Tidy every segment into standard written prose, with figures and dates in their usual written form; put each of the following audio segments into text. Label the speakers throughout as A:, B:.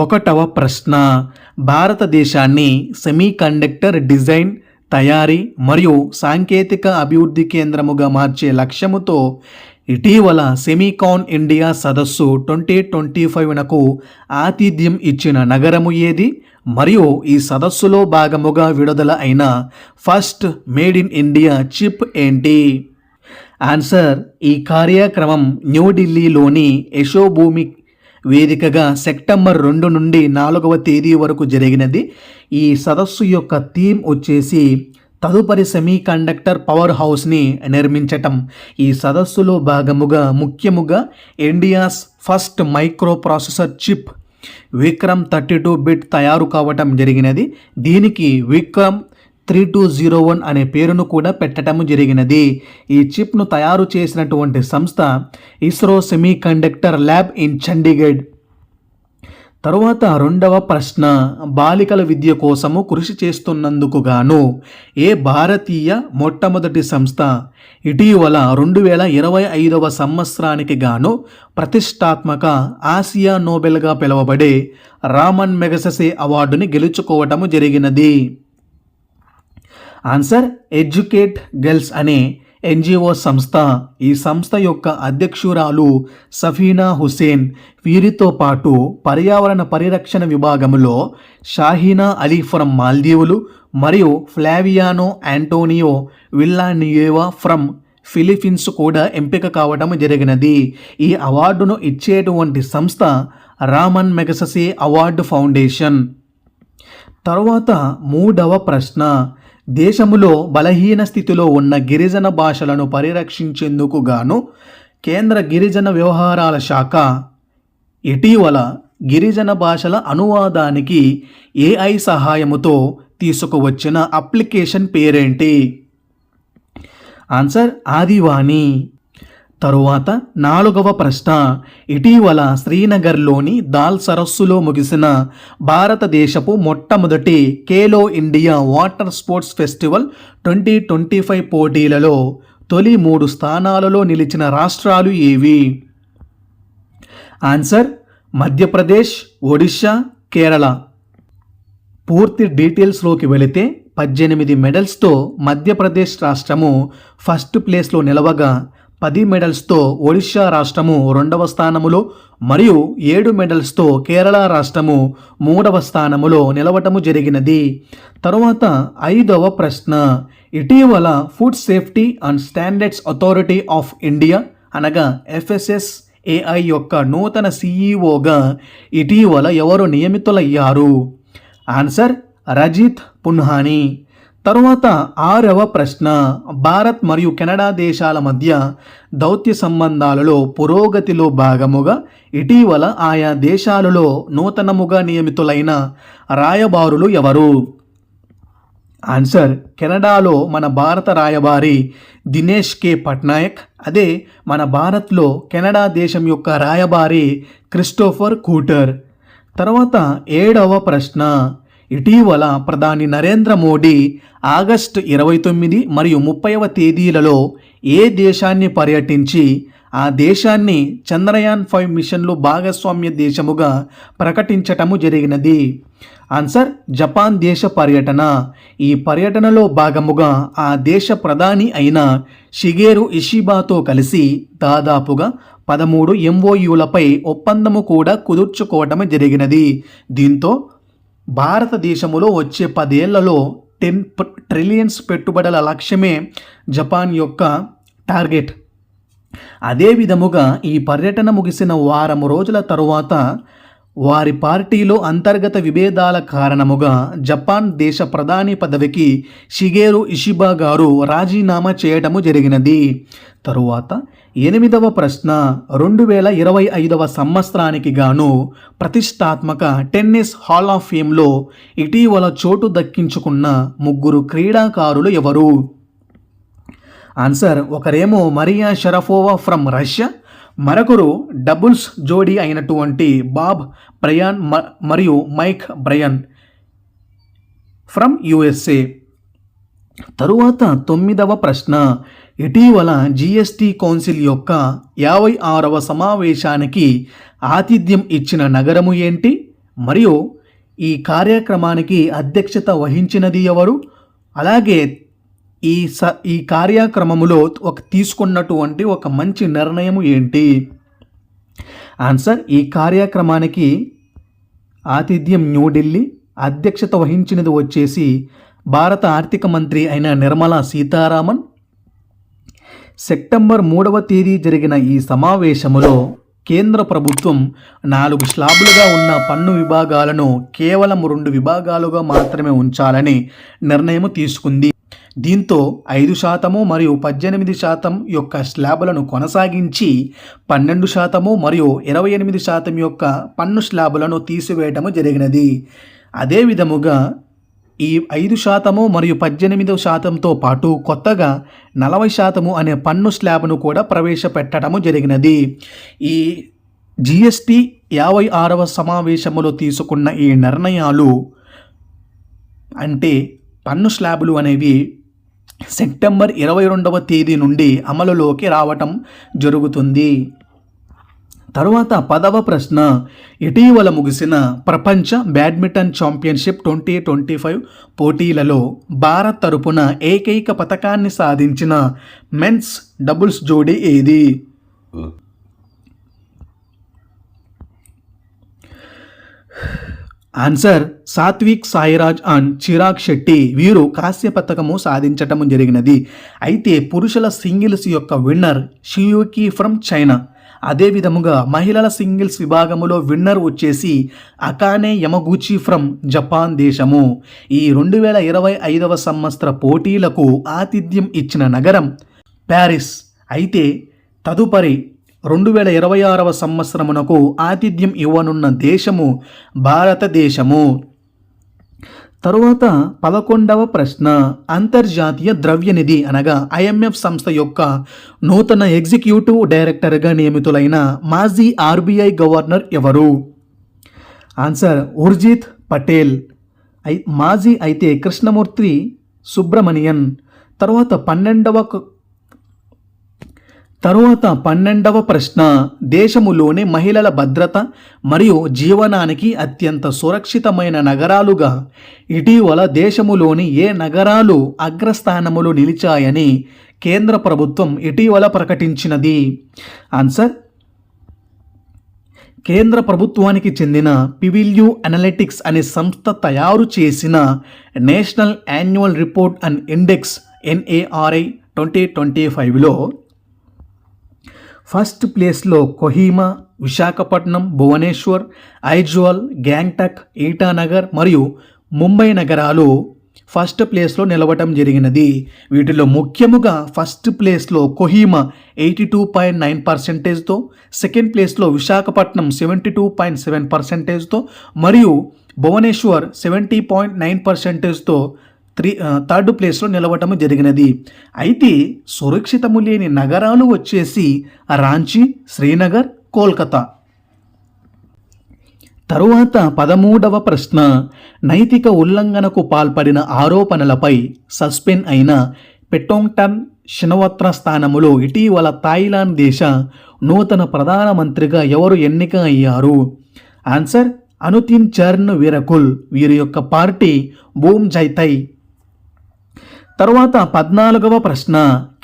A: ఒకటవ ప్రశ్న, భారతదేశాన్ని సెమీకండక్టర్ డిజైన్, తయారీ మరియు సాంకేతిక అభివృద్ధి కేంద్రముగా మార్చే లక్ష్యముతో ఇటీవల సెమీకాన్ ఇండియా సదస్సు 2025నకు ఆతిథ్యం ఇచ్చిన నగరము ఏది? మరియు ఈ సదస్సులో భాగముగా విడుదల అయిన first made in India chip ఏంటి? ఆన్సర్, ఈ కార్యక్రమం న్యూఢిల్లీలోని యశోభూమి వేదికగా సెప్టెంబర్ 2 నుండి 4వ తేదీ వరకు జరిగినది. ఈ సదస్సు యొక్క థీమ్ వచ్చేసి తదుపరి సెమీకండక్టర్ పవర్ హౌస్ని నిర్మించటం. ఈ సదస్సులో భాగముగా ముఖ్యముగా India's first micro processor chip Vikram 32 bit తయారు కావటం జరిగినది. దీనికి విక్రమ్ 3201 అనే పేరును కూడా పెట్టడం జరిగినది. ఈ చిప్ను తయారు చేసినటువంటి సంస్థ ISRO semiconductor lab in Chandigarh. తరువాత రెండవ ప్రశ్న, బాలికల విద్య కోసము కృషి చేస్తున్నందుకు గాను ఏ భారతీయ మొట్టమొదటి సంస్థ ఇటీవల 2025వ సంవత్సరానికి గాను ప్రతిష్టాత్మక ఆసియా నోబెల్గా పిలువబడే రామన్ మెగసెసే అవార్డుని గెలుచుకోవటము జరిగినది? ఆన్సర్, ఎడ్యుకేట్ గర్ల్స్ అనే ఎన్జిఓ సంస్థ. ఈ సంస్థ యొక్క అధ్యక్షురాలు సఫీనా హుసేన్. వీరితో పాటు పర్యావరణ పరిరక్షణ విభాగంలో షాహీనా అలీ ఫ్రమ్ మాల్దీవులు మరియు ఫ్లావియానో ఆంటోనియో విల్లానియేవా ఫ్రమ్ ఫిలిప్పీన్స్ కూడా ఎంపిక కావడం జరిగినది. ఈ అవార్డును ఇచ్చేటువంటి సంస్థ రామన్ మెగసెసే అవార్డు ఫౌండేషన్. తరువాత మూడవ ప్రశ్న, దేశములో బలహీన స్థితిలో ఉన్న గిరిజన భాషలను పరిరక్షించేందుకు గాను కేంద్ర గిరిజన వ్యవహారాల శాఖ ఇటీవల గిరిజన భాషల అనువాదానికి AI సహాయముతో తీసుకువచ్చిన అప్లికేషన్ పేరేంటి? ఆన్సర్, ఆదివాణి. తరువాత నాలుగవ ప్రశ్న, ఇటీవల శ్రీనగర్లోని దాల్ సరస్సులో ముగిసిన భారతదేశపు మొట్టమొదటి Khelo India water sports festival 2025 పోటీలలో తొలి 3 స్థానాలలో నిలిచిన రాష్ట్రాలు ఏవి? ఆన్సర్, మధ్యప్రదేశ్, ఒడిశా, కేరళ. పూర్తి డీటెయిల్స్లోకి వెళితే 18 మెడల్స్తో మధ్యప్రదేశ్ రాష్ట్రము ఫస్ట్ ప్లేస్లో నిలవగా 10 మెడల్స్తో ఒడిశా రాష్ట్రము 2వ స్థానములో మరియు 7 మెడల్స్తో కేరళ రాష్ట్రము 3వ స్థానములో నిలవటము జరిగినది. తరువాత 5వ ప్రశ్న, ఇటీవల food safety and standards authority of India అనగా FSSAI యొక్క నూతన CEOగా ఇటీవల ఎవరు నియమితులయ్యారు? ఆన్సర్, రజిత్ పున్హానీ. తరువాత 6వ ప్రశ్న, భారత్ మరియు కెనడా దేశాల మధ్య దౌత్య సంబంధాలలో పురోగతిలో భాగముగా ఇటీవల ఆయా దేశాలలో నూతనముగా నియమితులైన రాయబారులు ఎవరు? ఆన్సర్, కెనడాలో మన భారత రాయబారి దినేష్ K. పట్నాయక్. అదే మన భారత్లో కెనడా దేశం యొక్క రాయబారి క్రిస్టోఫర్ కూటర్. తర్వాత 7వ ప్రశ్న, ఇటీవల ప్రధాని నరేంద్ర మోడీ ఆగస్టు 29 మరియు 30వ తేదీలలో ఏ దేశాన్ని పర్యటించి ఆ దేశాన్ని చంద్రయాన్ 5 మిషన్లో భాగస్వామ్య దేశముగా ప్రకటించటము జరిగినది? ఆన్సర్, జపాన్ దేశ పర్యటన. ఈ పర్యటనలో భాగముగా ఆ దేశ ప్రధాని అయిన షిగేరు ఇషిబాతో కలిసి దాదాపుగా 13 MOUలపై ఒప్పందము కూడా కుదుర్చుకోవటం జరిగినది. దీంతో భారతదేశములో వచ్చే 10 ఏళ్లలో 10 ట్రిలియన్స్ పెట్టుబడుల లక్ష్యమే జపాన్ యొక్క టార్గెట్. అదే విధముగా ఈ పర్యటన ముగిసిన వారం రోజుల తరువాత వారి పార్టీలో అంతర్గత విభేదాల కారణముగా జపాన్ దేశ ప్రధాని పదవికి షిగేరు ఇషిబా గారు రాజీనామా చేయటము జరిగినది. తరువాత 8వ ప్రశ్న, 2025వ సంవత్సరానికి గాను ప్రతిష్టాత్మక టెన్నిస్ హాల్ ఆఫ్ ఫేమ్లో ఇటీవల చోటు దక్కించుకున్న 3 క్రీడాకారులు ఎవరు? ఆన్సర్, ఒకరేమో మరియా షరపోవా ఫ్రమ్ రష్యా, మరొకరు డబుల్స్ జోడీ అయినటువంటి బాబ్ బ్రయాన్ మరియు మైక్ బ్రయన్ ఫ్రమ్ USA. తరువాత 9వ ప్రశ్న, ఇటీవల GST కౌన్సిల్ యొక్క 56వ సమావేశానికి ఆతిథ్యం ఇచ్చిన నగరము ఏంటి? మరియు ఈ కార్యక్రమానికి అధ్యక్షత వహించినది ఎవరు? అలాగే ఈ కార్యక్రమములో తీసుకున్నటువంటి ఒక మంచి నిర్ణయం ఏంటి? ఆన్సర్, ఈ కార్యక్రమానికి ఆతిథ్యం న్యూఢిల్లీ, అధ్యక్షత వహించినది వచ్చేసి భారత ఆర్థిక మంత్రి అయిన నిర్మలా సీతారామన్. సెప్టెంబర్ 3వ తేదీ జరిగిన ఈ సమావేశములో కేంద్ర ప్రభుత్వం 4 స్లాబులుగా ఉన్న పన్ను విభాగాలను కేవలం 2 విభాగాలుగా మాత్రమే ఉంచాలని నిర్ణయం తీసుకుంది. దీంతో 5% మరియు 18% యొక్క స్లాబులను కొనసాగించి 12% మరియు 28% యొక్క పన్ను స్లాబులను తీసివేయటము జరిగినది. అదే విధముగా ఈ 5% మరియు 18%తో పాటు కొత్తగా 40% అనే పన్ను స్లాబ్ను కూడా ప్రవేశపెట్టడము జరిగినది. ఈ జిఎస్టి 56వ సమావేశములో తీసుకున్న ఈ నిర్ణయాలు అంటే పన్ను స్లాబులు అనేవి సెప్టెంబర్ 22వ తేదీ నుండి అమలులోకి రావటం జరుగుతుంది. తరువాత 10వ ప్రశ్న, ఇటీవల ముగిసిన ప్రపంచ బ్యాడ్మింటన్ ఛాంపియన్షిప్ 2025 పోటీలలో భారత్ తరపున ఏకైక పతకాన్ని సాధించిన మెన్స్ డబుల్స్ జోడీ ఏది? Answer, Satwik Sairaj and Chirag Shetty. వీరు కాంస్య పతకము సాధించటం జరిగినది. అయితే పురుషుల సింగిల్స్ యొక్క విన్నర్ షియూకి ఫ్రమ్ చైనా. అదే విధముగా మహిళల సింగిల్స్ విభాగములో విన్నర్ వచ్చేసి అకానే యమగూచి ఫ్రమ్ జపాన్ దేశము. ఈ 2025వ సంవత్సర పోటీలకు ఆతిథ్యం ఇచ్చిన నగరం ప్యారిస్. అయితే తదుపరి 2026వ సంవత్సరమునకు ఆతిథ్యం ఇవ్వనున్న దేశము భారతదేశము. తరువాత 11వ ప్రశ్న, అంతర్జాతీయ ద్రవ్యనిధి అనగా ఐఎంఎఫ్ సంస్థ యొక్క నూతన ఎగ్జిక్యూటివ్ డైరెక్టర్గా నియమితులైన మాజీ ఆర్బీఐ గవర్నర్ ఎవరు? ఆన్సర్, ఉర్జిత్ పటేల్. మాజీ అయితే కృష్ణమూర్తి సుబ్రమణియన్. తరువాత 12వ ప్రశ్న, దేశములోని మహిళల భద్రత మరియు జీవనానికి అత్యంత సురక్షితమైన నగరాలుగా ఇటీవల దేశములోని ఏ నగరాలు అగ్రస్థానములో నిలిచాయని కేంద్ర ప్రభుత్వం ఇటీవల ప్రకటించినది? ఆన్సర్, కేంద్ర ప్రభుత్వానికి చెందిన పివిల్యూ అనలిటిక్స్ అనే సంస్థ తయారు చేసిన national annual report and index NARI 2025లో ఫస్ట్ ప్లేస్లో కొహిమా, విశాఖపట్నం, భువనేశ్వర్, ఐజ్వాల్, గ్యాంగ్టక్, ఈటానగర్ మరియు ముంబై నగరాలు ఫస్ట్ ప్లేస్లో నిలవటం జరిగినది. వీటిలో ముఖ్యముగా ఫస్ట్ ప్లేస్లో కొహిమా 82.9%తో, సెకండ్ ప్లేస్లో విశాఖపట్నం 72.7%తో మరియు భువనేశ్వర్ 70.9%తో థర్డ్ ప్లేస్లో నిలవటం జరిగినది. అయితే సురక్షితము లేని నగరాలు వచ్చేసి రాంచీ, శ్రీనగర్, కోల్కతా. తరువాత 13వ ప్రశ్న, నైతిక ఉల్లంఘనకు పాల్పడిన ఆరోపణలపై సస్పెండ్ అయిన పెటోంగ్టన్ షినవత్ర స్థానములో ఇటీవల థాయిలాండ్ దేశ నూతన ప్రధానమంత్రిగా ఎవరు ఎన్నిక అయ్యారు? Answer, Anutin Charnvirakul. వీరి యొక్క పార్టీ బూమ్ జైతై. తరువాత 14వ ప్రశ్న,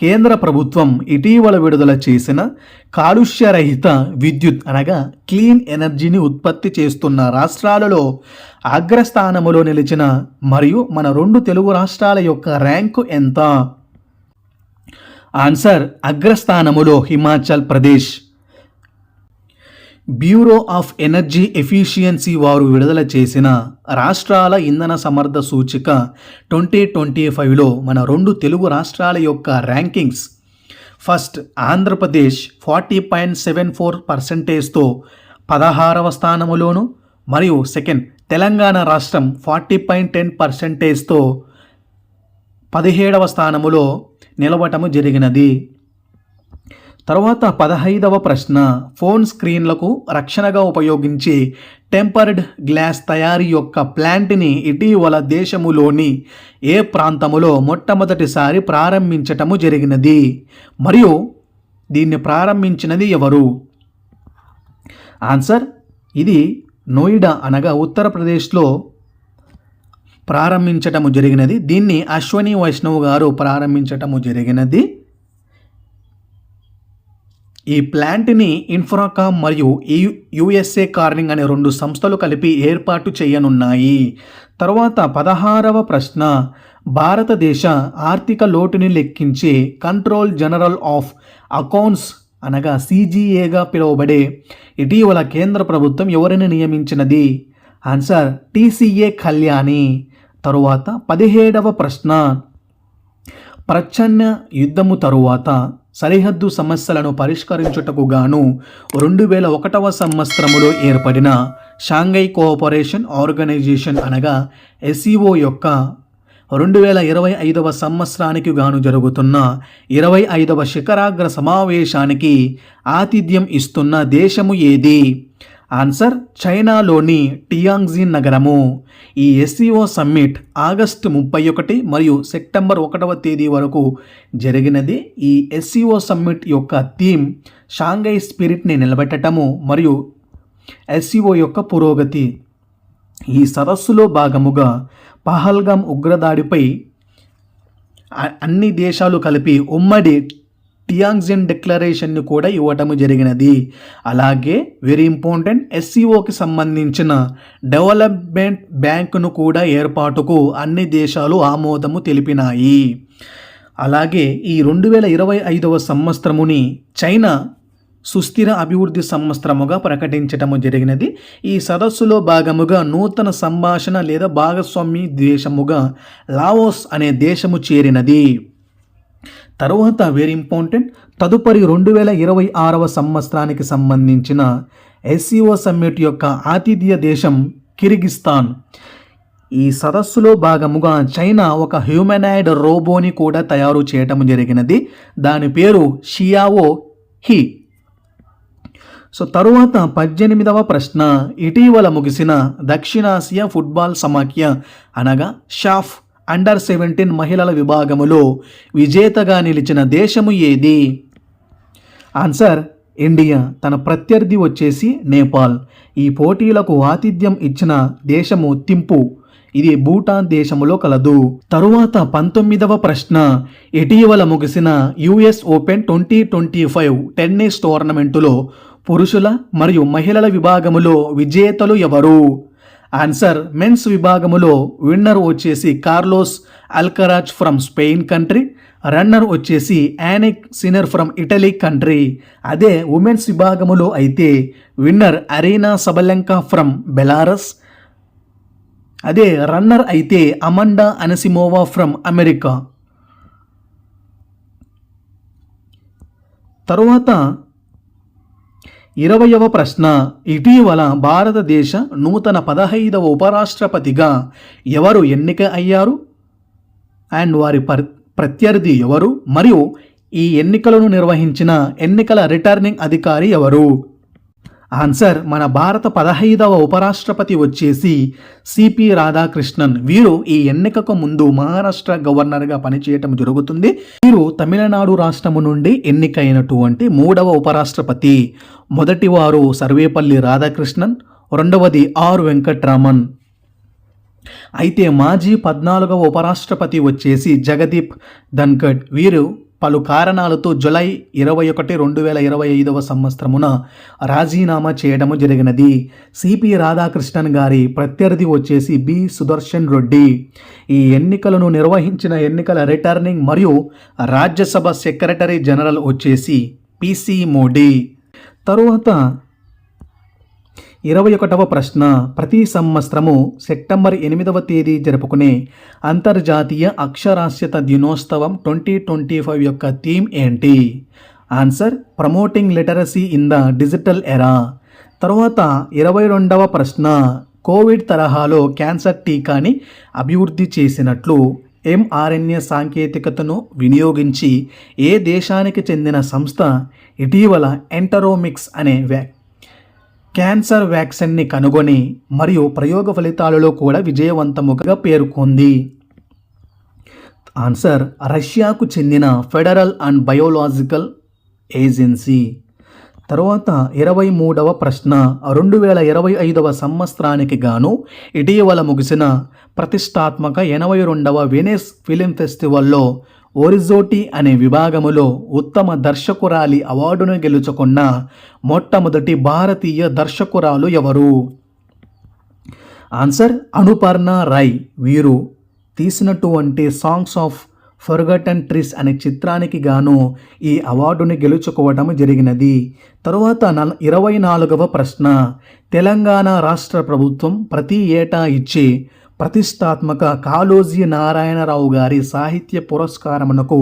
A: కేంద్ర ప్రభుత్వం ఇటీవల విడుదల చేసిన కాలుష్యరహిత విద్యుత్ అనగా క్లీన్ ఎనర్జీని ఉత్పత్తి చేస్తున్న రాష్ట్రాలలో అగ్రస్థానములో నిలిచిన మరియు మన 2 తెలుగు రాష్ట్రాల యొక్క ర్యాంకు ఎంత? ఆన్సర్, అగ్రస్థానములో Himachal Pradesh. Bureau of energy efficiency వారు విడుదల చేసిన రాష్ట్రాల ఇంధన సమర్థ సూచిక 2025లో మన 2 తెలుగు రాష్ట్రాల యొక్క ర్యాంకింగ్స్. ఫస్ట్ ఆంధ్రప్రదేశ్ 40.74%తో 16వ స్థానములోను మరియు సెకండ్ తెలంగాణ రాష్ట్రం 40.10%తో 17వ స్థానములో నిలవటము జరిగినది. తర్వాత 15వ ప్రశ్న, ఫోన్ స్క్రీన్లకు రక్షణగా ఉపయోగించే టెంపర్డ్ గ్లాస్ తయారీ యొక్క ప్లాంట్ని ఇటీవల దేశములోని ఏ ప్రాంతములో మొట్టమొదటిసారి ప్రారంభించటము జరిగినది మరియు దీన్ని ప్రారంభించినది ఎవరు? ఆన్సర్, ఇది నోయిడా అనగా ఉత్తరప్రదేశ్లో ప్రారంభించటము జరిగినది. దీన్ని అశ్వని వైష్ణవ్ గారు ప్రారంభించటము జరిగినది. ఈ ప్లాంట్ని ఇన్ఫ్రాకామ్ మరియు యుఎస్ఏ కార్నింగ్ అనే 2 సంస్థలు కలిపి ఏర్పాటు చేయనున్నాయి. తర్వాత 16వ ప్రశ్న, భారతదేశ ఆర్థిక లోటుని లెక్కించే కంట్రోల్ జనరల్ ఆఫ్ అకౌంట్స్ అనగా సిజిఏగా పిలువబడే ఇటీవల కేంద్ర ప్రభుత్వం ఎవరిని నియమించినది? Answer TCA Kalyani. తరువాత 17వ ప్రశ్న, ప్రచ్ఛన్న యుద్ధము తరువాత సరిహద్దు సమస్యలను పరిష్కరించుటకు గాను 2001వ సంవత్సరములో ఏర్పడిన షాంఘై కోఆపరేషన్ ఆర్గనైజేషన్ అనగా ఎస్సీఓ యొక్క 2025వ సంవత్సరానికి గాను జరుగుతున్న 25వ శిఖరాగ్ర సమావేశానికి ఆతిథ్యం ఇస్తున్న దేశము ఏది? ఆన్సర్ చైనాలోని టియాంగ్జిన్ నగరము. ఈ ఎస్సీఓ సమ్మిట్ ఆగస్టు 31 మరియు సెప్టెంబర్ 1వ తేదీ వరకు జరిగినది. ఈ ఎస్సీఓ సమ్మిట్ యొక్క థీమ్ షాంఘై స్పిరిట్ని నిలబెట్టడము మరియు ఎస్సీఓ యొక్క పురోగతి. ఈ సదస్సులో భాగముగా పహల్గామ్ ఉగ్రదాడిపై అన్ని దేశాలు కలిపి ఉమ్మడి టియాంగ్జిన్ డిక్లరేషన్ని కూడా ఇవ్వటము జరిగినది. అలాగే వెరీ ఇంపార్టెంట్, ఎస్సీఓకి సంబంధించిన డెవలప్మెంట్ బ్యాంకును కూడా ఏర్పాటుకు అన్ని దేశాలు ఆమోదము తెలిపినాయి. అలాగే ఈ 2025వ సంవత్సరముని చైనా సుస్థిర అభివృద్ధి సంవత్సరముగా ప్రకటించటము జరిగినది. ఈ సదస్సులో భాగముగా నూతన సంభాషణ లేదా భాగస్వామి దేశముగా లావోస్ అనే దేశము చేరినది. తరువాత వెరీ ఇంపార్టెంట్, తదుపరి 2026వ సంవత్సరానికి సంబంధించిన ఎస్సీఓ సమ్మిట్ యొక్క ఆతిథ్య దేశం కిర్గిస్తాన్. ఈ సదస్సులో భాగముగా చైనా ఒక హ్యూమనాయిడ్ రోబోని కూడా తయారు చేయటం జరిగినది. దాని పేరు షియావో హి. సో తరువాత 18వ ప్రశ్న, ఇటీవల ముగిసిన దక్షిణాసియా ఫుట్బాల్ సమాఖ్య అనగా షాఫ్ అండర్-17 మహిళల విభాగములో విజేతగా నిలిచిన దేశము ఏది? Answer India. తన ప్రత్యర్థి వచ్చేసి నేపాల్. ఈ పోటీలకు ఆతిథ్యం ఇచ్చిన దేశము థింపు. ఇది భూటాన్ దేశములో కలదు. తరువాత 19వ ప్రశ్న, ఇటీవల ముగిసిన యుఎస్ ఓపెన్ 2025 టెన్నిస్ టోర్నమెంటులో పురుషుల మరియు మహిళల విభాగములో విజేతలు ఎవరు? ఆన్సర్ మెన్స్ విభాగములో విన్నర్ వచ్చేసి Carlos Alcaraz from Spain country, runner వచ్చేసి Jannik Sinner from Italy country. అదే ఉమెన్స్ విభాగములో అయితే winner Aryna Sabalenka from Belarus, అదే రన్నర్ అయితే అమండా అనసిమోవా ఫ్రమ్ అమెరికా. తరువాత 20వ ప్రశ్న, ఇటీవల భారతదేశ నూతన 15వ ఉపరాష్ట్రపతిగా ఎవరు ఎన్నిక అయ్యారు అండ్ వారి ప్రత్యర్థి ఎవరు? మరియు ఈ ఎన్నికలను నిర్వహించిన ఎన్నికల రిటర్నింగ్ అధికారి ఎవరు? ఆన్సర్ మన భారత 15వ ఉపరాష్ట్రపతి వచ్చేసి సిపి రాధాకృష్ణన్. వీరు ఈ ఎన్నికకు ముందు మహారాష్ట్ర గవర్నర్గా పనిచేయటం జరుగుతుంది. వీరు తమిళనాడు రాష్ట్రము నుండి ఎన్నికైనటువంటి 3వ ఉపరాష్ట్రపతి. మొదటివారు సర్వేపల్లి రాధాకృష్ణన్, రెండవది ఆర్ వెంకట్రామన్. అయితే మాజీ 14వ ఉపరాష్ట్రపతి వచ్చేసి జగదీప్ ధన్కడ్. వీరు పలు కారణాలతో జూలై 21, 2025వ సంవత్సరమున రాజీనామా చేయడము జరిగినది. సిపి రాధాకృష్ణన్ గారి ప్రత్యర్థి వచ్చేసి బి సుదర్శన్ రెడ్డి. ఈ ఎన్నికలను నిర్వహించిన ఎన్నికల రిటర్నింగ్ మరియు రాజ్యసభ సెక్రటరీ జనరల్ వచ్చేసి పిసి మోడీ. తరువాత 21వ ప్రశ్న, ప్రతి సంవత్సరము సెప్టెంబర్ 8వ తేదీ జరుపుకునే అంతర్జాతీయ అక్షరాస్యత దినోత్సవం 2025 యొక్క థీమ్ ఏంటి? Answer promoting literacy in the digital era. తరువాత 22వ ప్రశ్న, కోవిడ్ తరహాలో క్యాన్సర్ టీకాని అభివృద్ధి చేసినట్లు ఎంఆర్ఎన్ఏ సాంకేతికతను వినియోగించి ఏ దేశానికి చెందిన సంస్థ ఇటీవల ఎంటరోమిక్స్ అనే క్యాన్సర్ వ్యాక్సిన్ని కనుగొని మరియు ప్రయోగ ఫలితాలలో కూడా విజయవంతముగా పేర్కొంది? ఆన్సర్ రష్యాకు చెందిన ఫెడరల్ అండ్ బయోలాజికల్ ఏజెన్సీ. తరువాత 23వ ప్రశ్న 2025వ సంవత్సరానికి గాను ఇటీవల ముగిసిన ప్రతిష్టాత్మక 82వ వెనిస్ ఫిలిం ఫెస్టివల్లో ఒరిజోటి అనే విభాగములో ఉత్తమ దర్శకురాలి అవార్డును గెలుచుకున్న మొట్టమొదటి భారతీయ దర్శకురాలు ఎవరు? ఆన్సర్ అనుపర్ణ రాయ్. వీరు తీసినటువంటి సాంగ్స్ ఆఫ్ ఫర్గటన్ ట్రీస్ అనే చిత్రానికి గాను ఈ అవార్డుని గెలుచుకోవడం జరిగినది. తరువాత 24వ ప్రశ్న తెలంగాణ రాష్ట్ర ప్రభుత్వం ప్రతి ఏటా ఇచ్చే ప్రతిష్టాత్మక కాళోజీ నారాయణరావు గారి సాహిత్య పురస్కారమునకు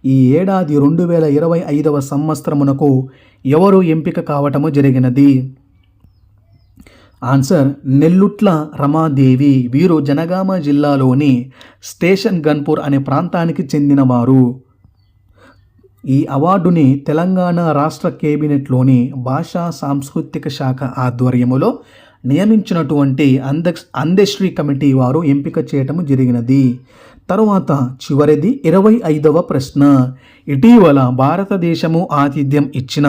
A: ఈ ఏడాది 2025వ సంవత్సరమునకు ఎవరు ఎంపిక కావటము జరిగినది? ఆన్సర్ నెల్లుట్ల రమాదేవి. వీరు జనగామ జిల్లాలోని స్టేషన్ గన్పూర్ అనే ప్రాంతానికి చెందినవారు. ఈ అవార్డుని తెలంగాణ రాష్ట్ర కేబినెట్లోని భాషా సాంస్కృతిక శాఖ ఆధ్వర్యములో నియమించినటువంటి అందశ్రీ కమిటీ వారు ఎంపిక చేయటం జరిగినది. తరువాత చివరిది 25వ ప్రశ్న ఇటీవల భారతదేశము ఆతిథ్యం ఇచ్చిన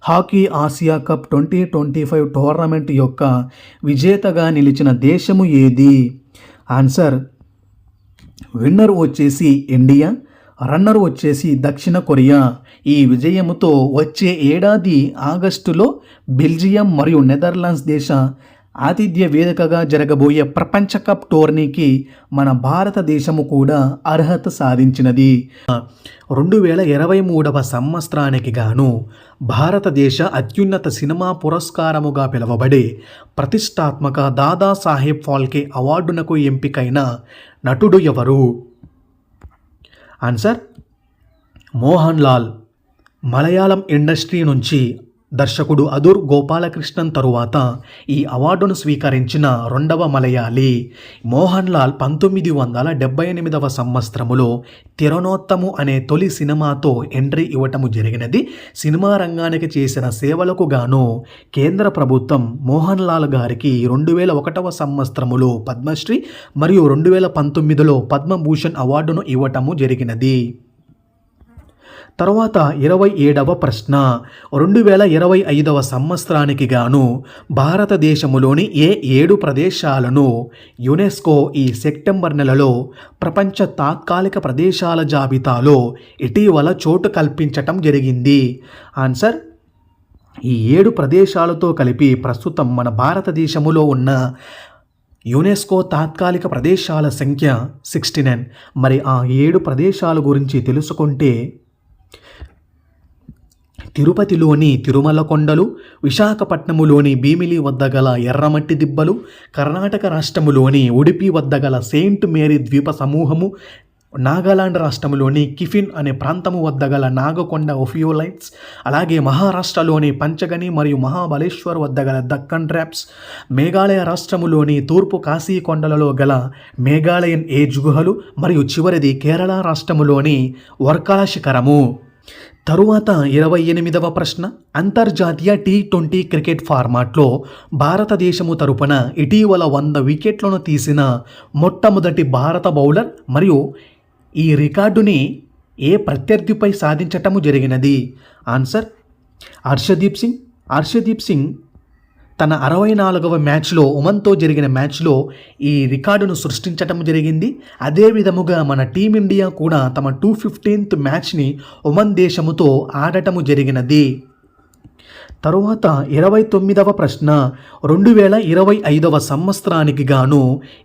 A: హాకీ ఆసియా కప్ 2025 టోర్నమెంట్ యొక్క విజేతగా నిలిచిన దేశము ఏది? ఆన్సర్ విన్నర్ వచ్చేసి ఇండియా, రన్నర్ వచ్చేసి దక్షిణ కొరియా. ఈ విజయముతో వచ్చే ఏడాది ఆగస్టులో బెల్జియం మరియు నెదర్లాండ్స్ దేశ ఆతిథ్య వేదికగా జరగబోయే ప్రపంచ కప్ టోర్నీకి మన భారతదేశము కూడా అర్హత సాధించినది. 2023వ సంవత్సరానికి గాను భారతదేశ అత్యున్నత సినిమా పురస్కారముగా పిలువబడే ప్రతిష్టాత్మక దాదాసాహెబ్ ఫాల్కే అవార్డునకు ఎంపికైన నటుడు ఎవరు? ఆన్సర్ మోహన్ లాల్. మలయాళం ఇండస్ట్రీ నుంచి దర్శకుడు అదూర్ గోపాలకృష్ణన్ తరువాత ఈ అవార్డును స్వీకరించిన రెండవ మలయాళీ. మోహన్ లాల్ 1978వ సంవత్సరములో తిరణోత్తము అనే తొలి సినిమాతో ఎంట్రీ ఇవ్వటము జరిగినది. సినిమా రంగానికి చేసిన సేవలకు గాను కేంద్ర ప్రభుత్వం మోహన్ లాల్ గారికి 2001వ సంవత్సరములో పద్మశ్రీ మరియు 2019లో పద్మభూషణ్ అవార్డును ఇవ్వటము జరిగినది. తరువాత 27వ ప్రశ్న 2025వ సంవత్సరానికి గాను భారతదేశములోని ఏ 7 ప్రదేశాలను యునెస్కో ఈ సెప్టెంబర్ నెలలో ప్రపంచ తాత్కాలిక ప్రదేశాల జాబితాలో ఇటీవల చోటు కల్పించటం జరిగింది? ఆన్సర్ ఈ 7 ప్రదేశాలతో కలిపి ప్రస్తుతం మన భారతదేశములో ఉన్న యునెస్కో తాత్కాలిక ప్రదేశాల సంఖ్య 69. మరి ఆ 7 ప్రదేశాల గురించి తెలుసుకుంటే తిరుపతిలోని తిరుమల కొండలు, విశాఖపట్నములోని భీమిలి వద్ద గల ఎర్రమట్టి దిబ్బలు, కర్ణాటక రాష్ట్రములోని ఉడిపి వద్ద గల సెయింట్ మేరీ ద్వీప సమూహము, నాగాలాండ్ రాష్ట్రంలోని కిఫిన్ అనే ప్రాంతము వద్ద గల నాగకొండ ఒఫియోలైట్స్, అలాగే మహారాష్ట్రలోని పంచగని మరియు మహాబలేశ్వర్ వద్ద గల దక్కన్ ట్రాప్స్, మేఘాలయ రాష్ట్రములోని తూర్పు కాశీ కొండలలో గల మేఘాలయన్ ఏజ్ గుహలు మరియు చివరిది కేరళ రాష్ట్రములోని వర్కల శిఖరము. తరువాత 28వ ప్రశ్న అంతర్జాతీయ T20 క్రికెట్ ఫార్మాట్లో భారతదేశము తరపున ఇటీవల 100 వికెట్లను తీసిన మొట్టమొదటి భారత బౌలర్ మరియు ఈ రికార్డుని ఏ ప్రత్యర్థిపై సాధించటము జరిగినది? ఆన్సర్ హర్షదీప్ సింగ్. హర్షదీప్ సింగ్ తన 64వ మ్యాచ్లో ఒమన్తో జరిగిన మ్యాచ్లో ఈ రికార్డును సృష్టించటం జరిగింది. అదే విధముగా మన టీమిండియా కూడా తమ 215th మ్యాచ్ని ఒమన్ దేశముతో ఆడటము జరిగినది. తరువాత 29వ ప్రశ్న 2025వ సంవత్సరానికి గాను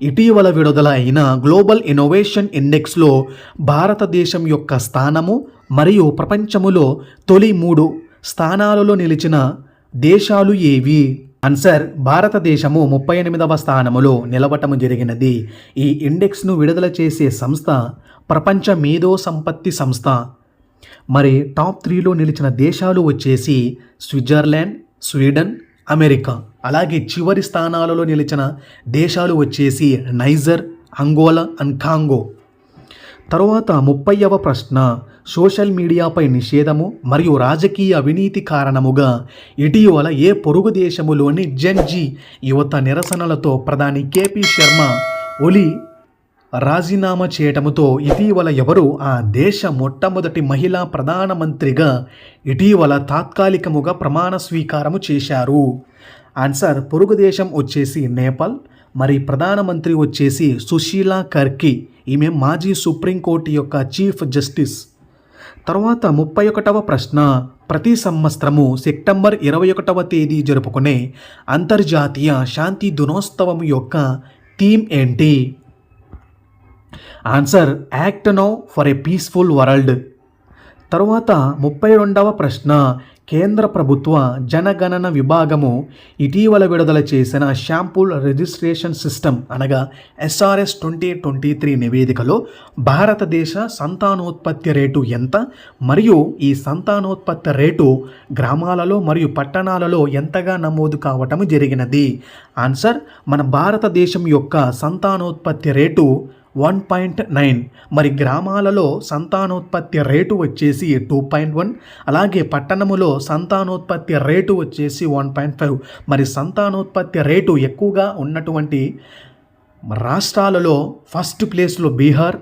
A: ఇటీవల విడుదల అయిన గ్లోబల్ ఇన్నోవేషన్ ఇండెక్స్లో భారతదేశం యొక్క స్థానము మరియు ప్రపంచములో తొలి 3 స్థానాలలో నిలిచిన దేశాలు ఏవి? ఆన్సర్ భారతదేశము 38వ స్థానములో నిలవటము జరిగినది. ఈ ఇండెక్స్ను విడుదల చేసే సంస్థ ప్రపంచ మేధో సంపత్తి సంస్థ. మరి టాప్ 3లో నిలిచిన దేశాలు వచ్చేసి స్విట్జర్లాండ్, స్వీడన్, అమెరికా. అలాగే చివరి స్థానాలలో నిలిచిన దేశాలు వచ్చేసి నైజర్, అంగోలా అండ్ కాంగో. తరువాత 30వ ప్రశ్న సోషల్ మీడియాపై నిషేధము మరియు రాజకీయ అవినీతి కారణముగా ఇటీవల ఏ పొరుగు దేశములోని జెన్ జీ యువత నిరసనలతో ప్రధాని కేపీ శర్మ ఒలి రాజీనామా చేయటంతో ఇటీవల ఎవరు ఆ దేశ మొట్టమొదటి మహిళా ప్రధానమంత్రిగా ఇటీవల తాత్కాలికముగా ప్రమాణ స్వీకారము చేశారు? ఆన్సర్ పొరుగు దేశం వచ్చేసి నేపాల్, మరి ప్రధానమంత్రి వచ్చేసి సుశీలా కర్కి. ఈమె మాజీ సుప్రీంకోర్టు యొక్క చీఫ్ జస్టిస్. తర్వాత 31వ ప్రశ్న, ప్రతి సంవత్సరము సెప్టెంబర్ 21వ తేదీ జరుపుకునే అంతర్జాతీయ శాంతి దినోత్సవం యొక్క థీమ్ ఏంటి? Answer act now for a peaceful world. తరువాత 32వ ప్రశ్న, కేంద్ర ప్రభుత్వ జనగణన విభాగము ఇటీవల విడుదల చేసిన శాంపుల్ రిజిస్ట్రేషన్ సిస్టమ్ అనగా ఎస్ఆర్ఎస్ 2023 నివేదికలో భారతదేశ సంతానోత్పత్తి రేటు ఎంత, మరియు ఈ సంతానోత్పత్తి రేటు గ్రామాలలో మరియు పట్టణాలలో ఎంతగా నమోదు కావటం జరిగినది? ఆన్సర్ మన భారతదేశం యొక్క సంతానోత్పత్తి రేటు 1.9. మరి గ్రామాలలో సంతానోత్పత్తి రేటు వచ్చేసి 2.1, అలాగే పట్టణములో సంతానోత్పత్తి రేటు వచ్చేసి 1.5. మరి సంతానోత్పత్తి రేటు ఎక్కువగా ఉన్నటువంటి రాష్ట్రాలలో ఫస్ట్ ప్లేస్లో బీహార్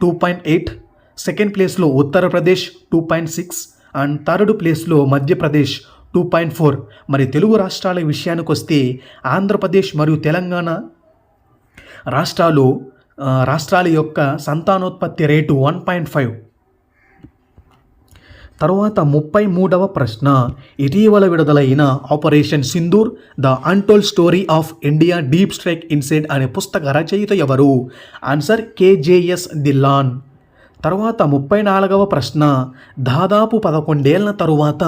A: 2.8, సెకండ్ ప్లేస్లో ఉత్తరప్రదేశ్ 2.6 అండ్ థర్డ్ ప్లేస్లో మధ్యప్రదేశ్ 2.4. మరి తెలుగు రాష్ట్రాల విషయానికి వస్తే ఆంధ్రప్రదేశ్ మరియు తెలంగాణ రాష్ట్రాల యొక్క సంతానోత్పత్తి రేటు 1.5. తరువాత 33వ ప్రశ్న, ఇటీవల విడుదలైన operation Sindoor the untold story of India deep strike inside అనే పుస్తక రచయిత ఎవరు? Answer KJS Dhillon. తర్వాత 34వ ప్రశ్న, దాదాపు 11 ఏళ్ల తరువాత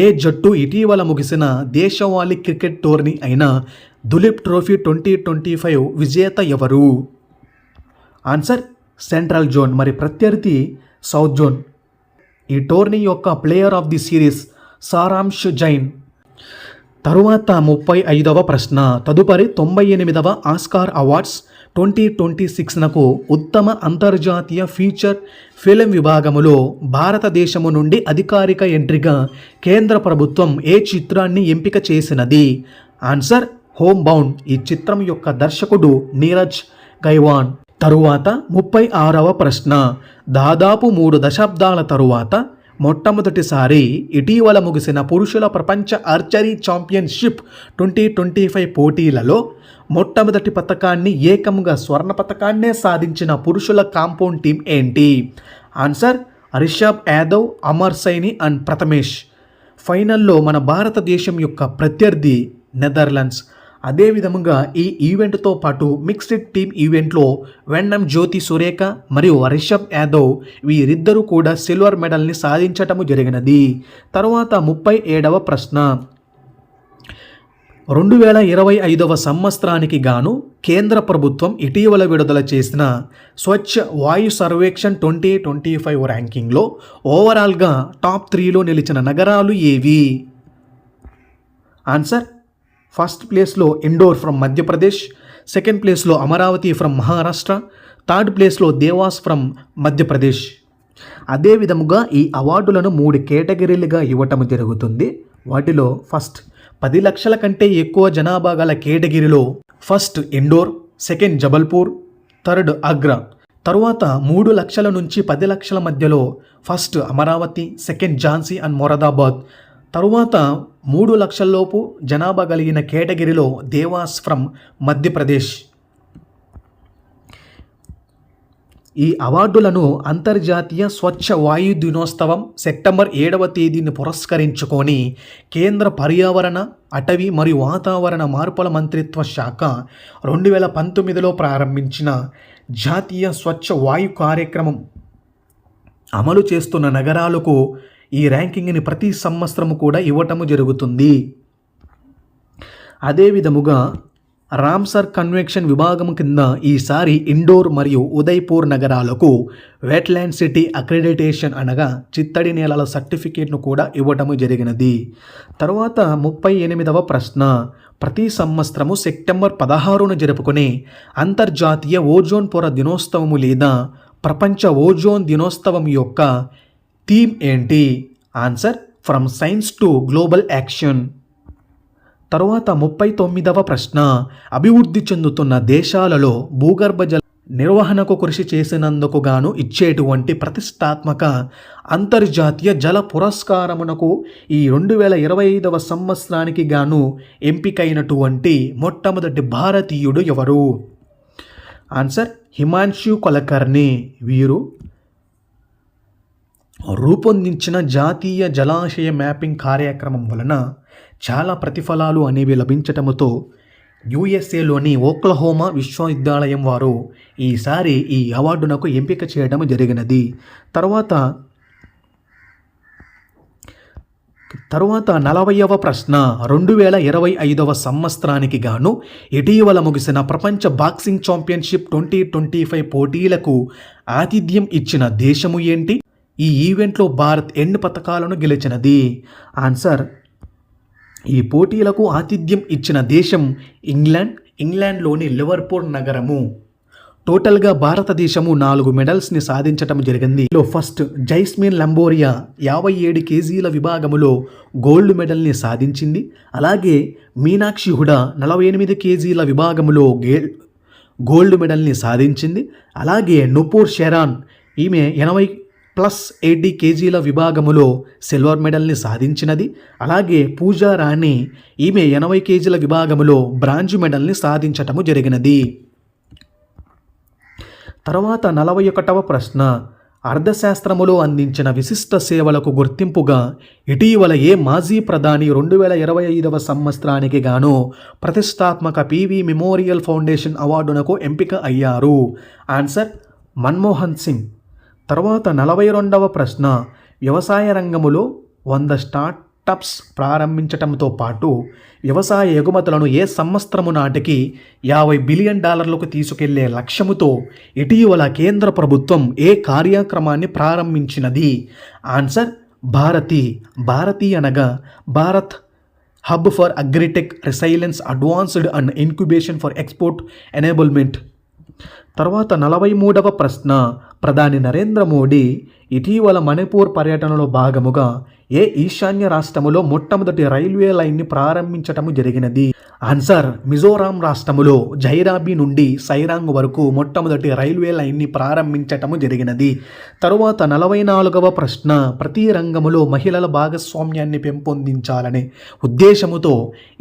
A: ఏ జట్టు ఇటీవల ముగిసిన దేశవాళీ క్రికెట్ టోర్నీ అయిన దులీప్ ట్రోఫీ 2025 విజేత ఎవరు? ఆన్సర్ సెంట్రల్ జోన్, మరి ప్రత్యర్థి సౌత్ జోన్. ఈ టోర్నీ యొక్క player of the series Saransh Jain. తరువాత 35వ ప్రశ్న, తదుపరి 98వ ఆస్కార్ అవార్డ్స్ 2026నకు ఉత్తమ అంతర్జాతీయ ఫీచర్ ఫిలిం విభాగములో భారతదేశము నుండి అధికారిక ఎంట్రీగా కేంద్ర ప్రభుత్వం ఏ చిత్రాన్ని ఎంపిక చేసినది? Answer home bound. ఈ చిత్రం యొక్క దర్శకుడు నీరజ్ గైవాన్. తరువాత 36వ ప్రశ్న, దాదాపు 3 దశాబ్దాల తరువాత మొట్టమొదటిసారి ఇటీవల ముగిసిన పురుషుల ప్రపంచ ఆర్చరీ ఛాంపియన్షిప్ 2025 పోటీలలో మొట్టమొదటి పతకాన్ని ఏకంగా స్వర్ణ పతకాన్నే సాధించిన పురుషుల కాంపౌండ్ టీం ఏంటి? Answer Rishabh Yadav, Amar Saini and Prathamesh. ఫైనల్లో మన భారతదేశం యొక్క ప్రత్యర్థి నెదర్లాండ్స్. అదేవిధంగా ఈ ఈవెంట్తో పాటు మిక్స్డ్ టీమ్ ఈవెంట్లో వెన్నం జ్యోతి సురేఖ మరియు రిషబ్ యాదవ్ వీరిద్దరూ కూడా సిల్వర్ మెడల్ని సాధించటము జరిగినది. తర్వాత 37వ ప్రశ్న, 2025వ సంవత్సరానికి గాను కేంద్ర ప్రభుత్వం ఇటీవల విడుదల చేసిన స్వచ్ఛ వాయు సర్వేక్షణ్ 2025 ర్యాంకింగ్లో ఓవరాల్గా టాప్ 3లో నిలిచిన నగరాలు ఏవి? ఆన్సర్ ఫస్ట్ ప్లేస్లో ఇండోర్ ఫ్రమ్ మధ్యప్రదేశ్, సెకండ్ ప్లేస్లో అమరావతి ఫ్రమ్ మహారాష్ట్ర, థర్డ్ ప్లేస్లో దేవాస్ ఫ్రమ్ మధ్యప్రదేశ్. అదేవిధముగా ఈ అవార్డులను 3 కేటగిరీలుగా ఇవ్వటం జరుగుతుంది. వాటిలో ఫస్ట్ 10 లక్షల కంటే ఎక్కువ జనాభా గల కేటగిరీలో first Indore, second Jabalpur, third Agra. తరువాత 3 లక్షల నుంచి 10 లక్షల మధ్యలో first Amravati, second Jhansi and Moradabad. తరువాత 3 లక్షల్లోపు జనాభా కలిగిన కేటగిరీలో దేవాస్ ఫ్రమ్ మధ్యప్రదేశ్. ఈ అవార్డులను అంతర్జాతీయ స్వచ్ఛ వాయు దినోత్సవం సెప్టెంబర్ 7వ తేదీని పురస్కరించుకొని కేంద్ర పర్యావరణ, అటవీ మరియు వాతావరణ మార్పుల మంత్రిత్వ శాఖ 2019లో ప్రారంభించిన జాతీయ స్వచ్ఛ వాయు కార్యక్రమం అమలు చేస్తున్న నగరాలకు ఈ ర్యాంకింగ్ని ప్రతి సంవత్సరము కూడా ఇవ్వటము జరుగుతుంది. అదేవిధముగా రామ్సర్ కన్వెన్షన్ విభాగం కింద ఈసారి ఇండోర్ మరియు ఉదయ్పూర్ నగరాలకు వెట్లాండ్ సిటీ అక్రిడిటేషన్ అనగా చిత్తడి నేలల సర్టిఫికేట్ను కూడా ఇవ్వటము జరిగినది. తర్వాత 38వ ప్రశ్న, ప్రతి సంవత్సరము సెప్టెంబర్ 16న జరుపుకునే అంతర్జాతీయ ఓజోన్ పొర దినోత్సవము లేదా ప్రపంచ ఓజోన్ దినోత్సవం యొక్క థీమ్ ఏంటి? Answer from science to global action. తరువాత 39వ ప్రశ్న, అభివృద్ధి చెందుతున్న దేశాలలో భూగర్భ జల నిర్వహణకు కృషి చేసినందుకు గాను ఇచ్చేటువంటి ప్రతిష్టాత్మక అంతర్జాతీయ జల పురస్కారమునకు ఈ 2025వ సంవత్సరానికి గాను ఎంపికైనటువంటి మొట్టమొదటి భారతీయుడు ఎవరు? ఆన్సర్ హిమాంశు కులకర్ణి. వీరు రూపొందించిన జాతీయ జలాశయ మ్యాపింగ్ కార్యక్రమం వలన చాలా ప్రతిఫలాలు అనేవి లభించటముతో యుఎస్ఏలోని ఓక్లహోమా విశ్వవిద్యాలయం వారు ఈసారి ఈ అవార్డునకు ఎంపిక చేయడం జరిగినది. తర్వాత 40వ ప్రశ్న 2025వ సంవత్సరానికి గాను ఇటీవల ముగిసిన ప్రపంచ బాక్సింగ్ ఛాంపియన్షిప్ 2025 పోటీలకు ఆతిథ్యం ఇచ్చిన దేశము ఏంటి? ఈ ఈవెంట్లో భారత్ ఎన్ని పతకాలను గెలిచినది? ఆన్సర్ ఈ పోటీలకు ఆతిథ్యం ఇచ్చిన దేశం ఇంగ్లాండ్లోని లివర్పూల్ నగరము. టోటల్గా భారతదేశము 4 మెడల్స్ని సాధించటం జరిగింది. ఫస్ట్ జైస్మిన్ లంబోరియా 57 కేజీల విభాగములో గోల్డ్ మెడల్ని సాధించింది. అలాగే మీనాక్షి హుడా 48 కేజీల విభాగములో గోల్డ్ మెడల్ని సాధించింది. అలాగే నుపూర్ షెరాన్ ఈమె 80+80 కేజీల విభాగములో సిల్వర్ మెడల్ని సాధించినది. అలాగే పూజా రాణి ఈమె 80 కేజీల విభాగములో బ్రాంజ్ మెడల్ని సాధించటము జరిగినది. తర్వాత 41వ ప్రశ్న అర్థశాస్త్రములో అందించిన విశిష్ట సేవలకు గుర్తింపుగా ఇటీవల ఏ మాజీ ప్రధాని 2025వ సంవత్సరానికి గాను ప్రతిష్టాత్మక పివి మెమోరియల్ ఫౌండేషన్ అవార్డునకు ఎంపిక అయ్యారు? ఆన్సర్ మన్మోహన్ సింగ్. తర్వాత 42వ ప్రశ్న వ్యవసాయ రంగములో 100 స్టార్టప్స్ ప్రారంభించటంతో పాటు వ్యవసాయ ఎగుమతులను ఏ సంవత్సరము నాటికి $50 బిలియన్ తీసుకెళ్లే లక్ష్యముతో ఇటీవల కేంద్ర ప్రభుత్వం ఏ కార్యక్రమాన్ని ప్రారంభించినది? ఆన్సర్ భారతి అనగా Bharat hub for agritech resilience advanced and incubation for export enablement. తర్వాత 43వ ప్రశ్న ప్రధాని నరేంద్ర మోడీ ఇటీవల మణిపూర్ పర్యటనలో భాగముగా ఏ ఈశాన్య రాష్ట్రములో మొట్టమొదటి రైల్వే లైన్ని ప్రారంభించటము జరిగినది? ఆన్సర్ మిజోరాం రాష్ట్రములో జైరాబీ నుండి సైరాంగ్ వరకు మొట్టమొదటి రైల్వే లైన్ని ప్రారంభించటము జరిగినది. తరువాత 44వ ప్రశ్న ప్రతి రంగములో మహిళల భాగస్వామ్యాన్ని పెంపొందించాలనే ఉద్దేశముతో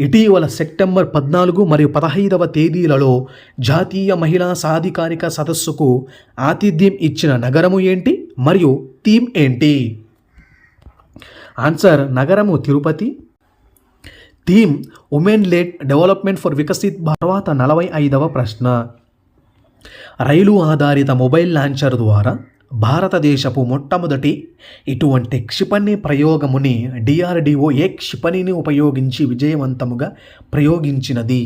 A: ఇటీవల సెప్టెంబర్ 14 మరియు 15వ తేదీలలో జాతీయ మహిళా సాధికారిక సదస్సుకు ఆతిథ్యం ఇచ్చిన నగరము ఏంటి మరియు థీమ్ ఏంటి? ఆన్సర్ నగరము Tirupati. Theme women led development for Viksit. తర్వాత 45వ ప్రశ్న రైలు ఆధారిత మొబైల్ లాంచర్ ద్వారా భారతదేశపు మొట్టమొదటి ఇటువంటి క్షిపణి ప్రయోగముని DRDO ఏ క్షిపణిని ఉపయోగించి విజయవంతముగా ప్రయోగించినది?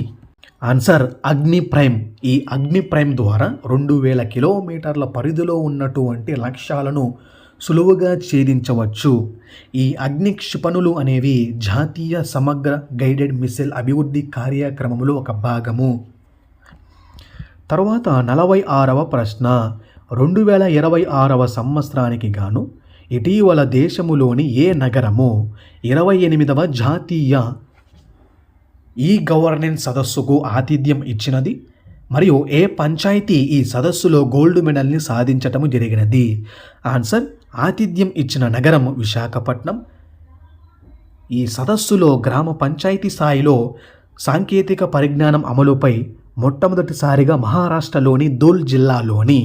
A: ఆన్సర్ అగ్ని ప్రైమ్. ఈ అగ్ని ప్రైమ్ ద్వారా 2000 కిలోమీటర్ల పరిధిలో ఉన్నటువంటి లక్ష్యాలను సులువుగా ఛేదించవచ్చు. ఈ అగ్ని క్షిపణులు అనేవి జాతీయ సమగ్ర గైడెడ్ మిసైల్ అభివృద్ధి కార్యక్రమంలో ఒక భాగము. తర్వాత 46వ ప్రశ్న 2026వ సంవత్సరానికి గాను ఇటీవల దేశములోని ఏ నగరము 28వ జాతీయ ఈ గవర్నెన్స్ సదస్సుకు ఆతిథ్యం ఇచ్చినది మరియు ఏ పంచాయతీ ఈ సదస్సులో గోల్డ్ మెడల్ని సాధించటము జరిగినది? ఆన్సర్ ఆతిథ్యం ఇచ్చిన నగరం విశాఖపట్నం. ఈ సదస్సులో గ్రామ పంచాయతీ స్థాయిలో సాంకేతిక పరిజ్ఞానం అమలుపై మొట్టమొదటిసారిగా మహారాష్ట్రలోని ధూల్ జిల్లాలోని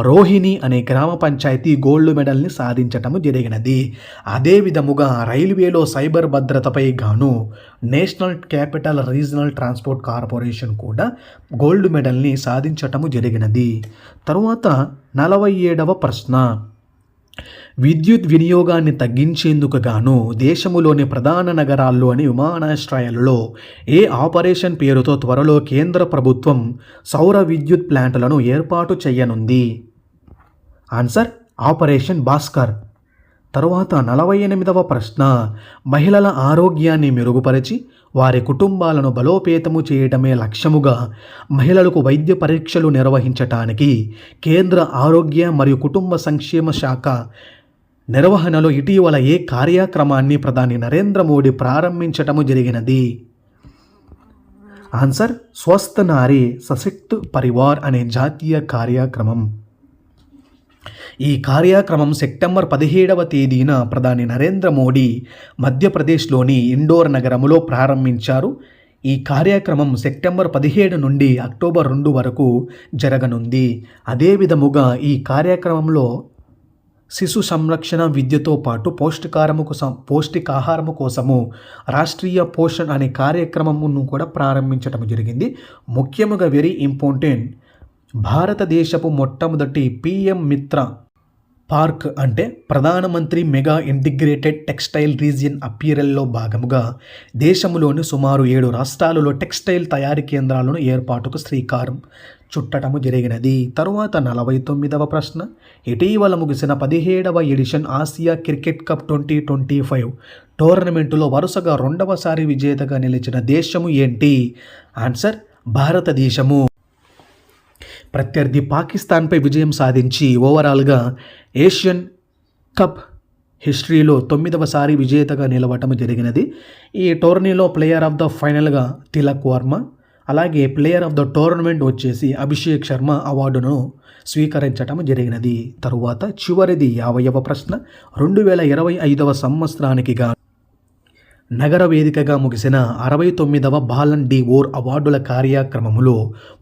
A: రోహిణి అనే గ్రామ పంచాయతీ గోల్డ్ మెడల్ని సాధించటము జరిగినది. అదే విధముగా రైల్వేలో సైబర్ భద్రతపై గాను national capital regional transport corporation కూడా గోల్డ్ మెడల్ని సాధించటము జరిగినది. తరువాత 47వ ప్రశ్న విద్యుత్ వినియోగాన్ని తగ్గించేందుకు గాను దేశములోని ప్రధాన నగరాల్లోని విమానాశ్రయాలలో ఏ ఆపరేషన్ పేరుతో త్వరలో కేంద్ర ప్రభుత్వం సౌర విద్యుత్ ప్లాంట్లను ఏర్పాటు చేయనుంది? Answer operation Bhaskar. తరువాత 48వ ప్రశ్న మహిళల ఆరోగ్యాన్ని మెరుగుపరిచి వారి కుటుంబాలను బలోపేతము చేయడమే లక్ష్యముగా మహిళలకు వైద్య పరీక్షలు నిర్వహించటానికి కేంద్ర ఆరోగ్య మరియు కుటుంబ సంక్షేమ శాఖ నిర్వహణలో ఇటీవల ఏ కార్యక్రమాన్ని ప్రధాని నరేంద్ర మోడీ ప్రారంభించటము జరిగినది? ఆన్సర్ స్వస్థ నారీ సశక్త్ పరివార్ అనే జాతీయ కార్యక్రమం. ఈ కార్యక్రమం సెప్టెంబర్ 17వ తేదీన ప్రధాని నరేంద్ర మోడీ మధ్యప్రదేశ్లోని ఇండోర్ నగరంలో ప్రారంభించారు. ఈ కార్యక్రమం సెప్టెంబర్ 17 నుండి అక్టోబర్ 2 వరకు జరగనుంది. అదే విధముగా ఈ కార్యక్రమంలో శిశు సంరక్షణ విద్యతో పాటు పౌష్టికాహారము కోసము రాష్ట్రీయ పోషణ్ అనే కార్యక్రమమును కూడా ప్రారంభించడం జరిగింది. ముఖ్యంగా వెరీ ఇంపార్టెంట్, భారతదేశపు మొట్టమొదటి పిఎం మిత్ర పార్క్ అంటే ప్రధానమంత్రి మెగా ఇంటిగ్రేటెడ్ టెక్స్టైల్ రీజియన్ అప్పీరల్లో భాగముగా దేశంలోని సుమారు 7 రాష్ట్రాలలో టెక్స్టైల్ తయారీ కేంద్రాలను ఏర్పాటుకు శ్రీకారం చుట్టడము జరిగినది. తరువాత 49వ ప్రశ్న, ఇటీవల ముగిసిన 17వ ఎడిషన్ ఆసియా క్రికెట్ కప్ 2025 టోర్నమెంటులో వరుసగా 2వసారి విజేతగా నిలిచిన దేశము ఏంటి? ఆన్సర్ భారతదేశము. ప్రత్యర్థి పాకిస్తాన్పై విజయం సాధించి ఓవరాల్గా ఏషియన్ కప్ హిస్టరీలో 9వసారి విజేతగా నిలవటం జరిగినది. ఈ టోర్నీలో ప్లేయర్ ఆఫ్ ద ఫైనల్గా తిలక్ వర్మ, అలాగే ప్లేయర్ ఆఫ్ ద టోర్నమెంట్ వచ్చేసి అభిషేక్ శర్మ అవార్డును స్వీకరించటం జరిగినది. తరువాత చివరిది 50వ ప్రశ్న, 2025వ సంవత్సరానికి నగర వేదికగా ముగిసిన 69వ బాలన్ డి ఓర్ అవార్డుల కార్యక్రమములో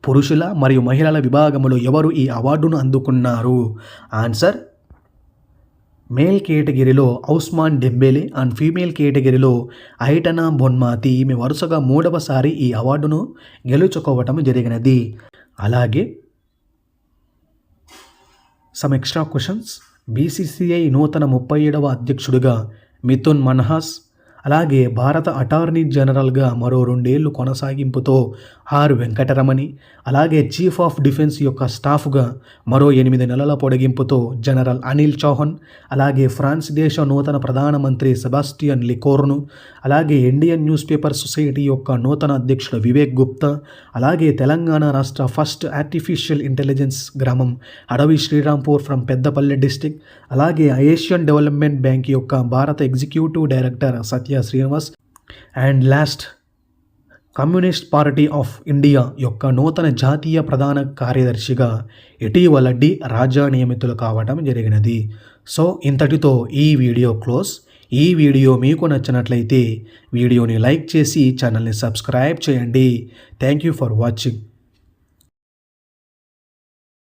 A: పురుషుల మరియు మహిళల విభాగములో ఎవరు ఈ అవార్డును అందుకున్నారు? ఆన్సర్ మేల్ కేటగిరీలో ఔస్మాన్ డెంబేలే అండ్ ఫీమేల్ కేటగిరీలో ఐటనా బొన్మాతి. ఈమె వరుసగా 3వసారి ఈ అవార్డును గెలుచుకోవటం జరిగినది. అలాగే సమ్ ఎక్స్ట్రా క్వశ్చన్స్, బీసీసీఐ నూతన 37వ అధ్యక్షుడిగా మిథున్ మన్హాస్, అలాగే భారత అటార్నీ జనరల్గా మరో 2 ఏళ్ళు కొనసాగింపుతో ఆర్ వెంకటరమణి, అలాగే చీఫ్ ఆఫ్ డిఫెన్స్ యొక్క స్టాఫ్గా మరో 8 నెలల పొడిగింపుతో జనరల్ అనిల్ చౌహాన్, అలాగే ఫ్రాన్స్ దేశ నూతన ప్రధానమంత్రి సెబాస్టియన్ లికోర్ను, అలాగే ఇండియన్ న్యూస్ పేపర్ సొసైటీ యొక్క నూతన అధ్యక్షుడు వివేక్ గుప్తా, అలాగే తెలంగాణ రాష్ట్ర ఫస్ట్ ఆర్టిఫిషియల్ ఇంటెలిజెన్స్ గ్రామం అడవి శ్రీరాంపూర్ ఫ్రమ్ పెద్దపల్లి డిస్టిక్, అలాగే ఏషియన్ డెవలప్మెంట్ బ్యాంక్ యొక్క భారత executive director Satya Srinivas, and last communist party of India యొక్క నూతన జాతీయ ప్రధాన కార్యదర్శిగా ఇటీవల డి రాజా నియమితులు కావడం జరిగినది. సో ఇంతటితో ఈ వీడియో క్లోజ్. ఈ వీడియో మీకు నచ్చినట్లయితే వీడియోని లైక్ చేసి ఛానల్ని సబ్స్క్రైబ్ చేయండి. Thank you for watching.